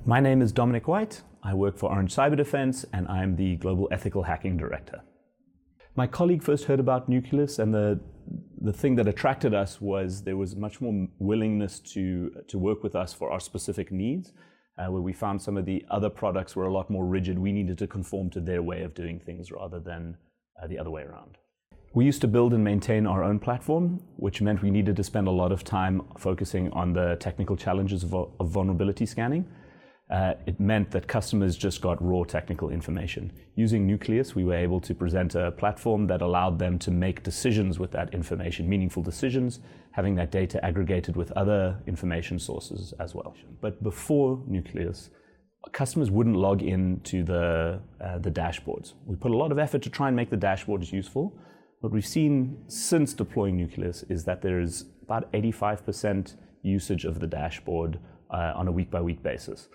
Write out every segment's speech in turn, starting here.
My name is Dominic White. I work for Orange Cyber Defense, and I'm the Global Ethical Hacking Director. My colleague first heard about Nucleus, and the thing that attracted us was there was much more willingness to work with us for our specific needs, where we found some of the other products were a lot more rigid. We needed to conform to their way of doing things rather than the other way around. We used to build and maintain our own platform, which meant we needed to spend a lot of time focusing on the technical challenges of vulnerability scanning. It meant that customers just got raw technical information. Using Nucleus, we were able to present a platform that allowed them to make decisions with that information, meaningful decisions, having that data aggregated with other information sources as well. But before Nucleus, customers wouldn't log into the dashboards. We put a lot of effort to try and make the dashboards useful. What we've seen since deploying Nucleus is that there is about 85% usage of the dashboard on a week-by-week basis.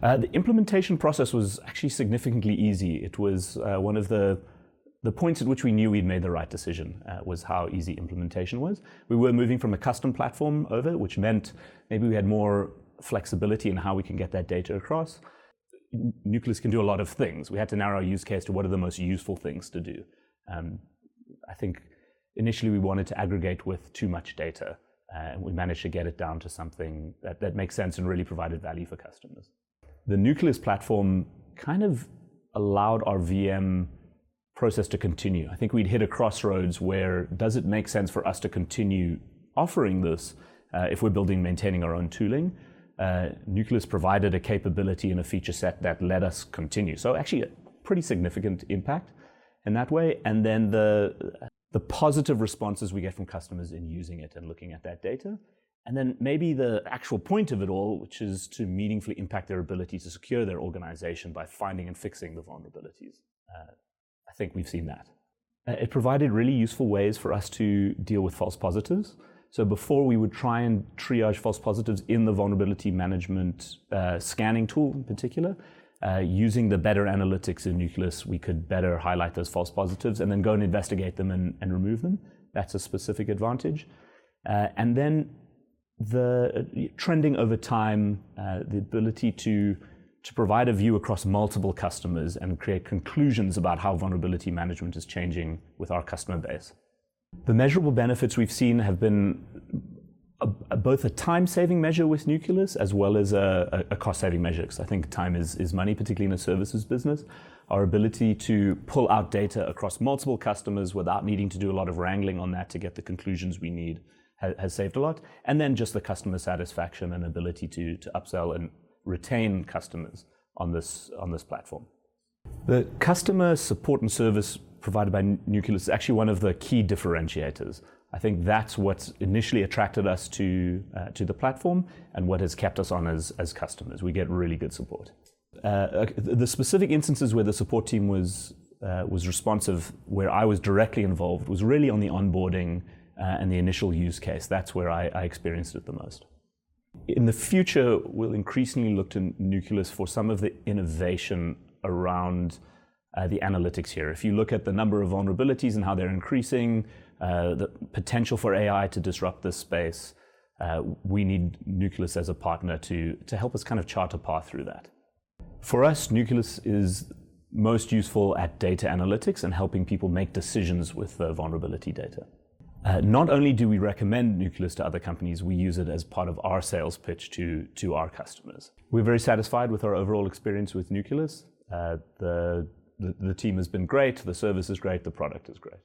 The implementation process was actually significantly easy. It was one of the points at which we knew we'd made the right decision, was how easy implementation was. We were moving from a custom platform over, which meant maybe we had more flexibility in how we can get that data across. Nucleus can do a lot of things. We had to narrow our use case to what are the most useful things to do. I think initially we wanted to aggregate with too much data, and we managed to get it down to something that makes sense and really provided value for customers. The Nucleus platform kind of allowed our VM process to continue. I think we'd hit a crossroads where does it make sense for us to continue offering this if we're building and maintaining our own tooling? Nucleus provided a capability and a feature set that let us continue. So actually a pretty significant impact in that way. And then the positive responses we get from customers in using it and looking at that data. And then maybe the actual point of it all, which is to meaningfully impact their ability to secure their organization by finding and fixing the vulnerabilities. I think we've seen that. It provided really useful ways for us to deal with false positives. So before we would try and triage false positives in the vulnerability management scanning tool in particular, using the better analytics in Nucleus, we could better highlight those false positives and then go and investigate them and remove them. That's a specific advantage. And then the trending over time, the ability to provide a view across multiple customers and create conclusions about how vulnerability management is changing with our customer base. The measurable benefits we've seen have been both a time-saving measure with Nucleus as well as a cost-saving measure, because I think time is money, particularly in a services business. Our ability to pull out data across multiple customers without needing to do a lot of wrangling on that to get the conclusions we need has saved a lot. And then just the customer satisfaction and ability to upsell and retain customers on this platform. The customer support and service provided by Nucleus is actually one of the key differentiators. I think that's what initially attracted us to the platform and what has kept us on as customers. We get really good support. The specific instances where the support team was responsive, where I was directly involved, was really on the onboarding and the initial use case. That's where I experienced it the most. In the future, we'll increasingly look to Nucleus for some of the innovation around the analytics here. If you look at the number of vulnerabilities and how they're increasing, the potential for AI to disrupt this space, we need Nucleus as a partner to help us kind of chart a path through that. For us, Nucleus is most useful at data analytics and helping people make decisions with vulnerability data. Not only do we recommend Nucleus to other companies, we use it as part of our sales pitch to our customers. We're very satisfied with our overall experience with Nucleus. The team has been great, the service is great, the product is great.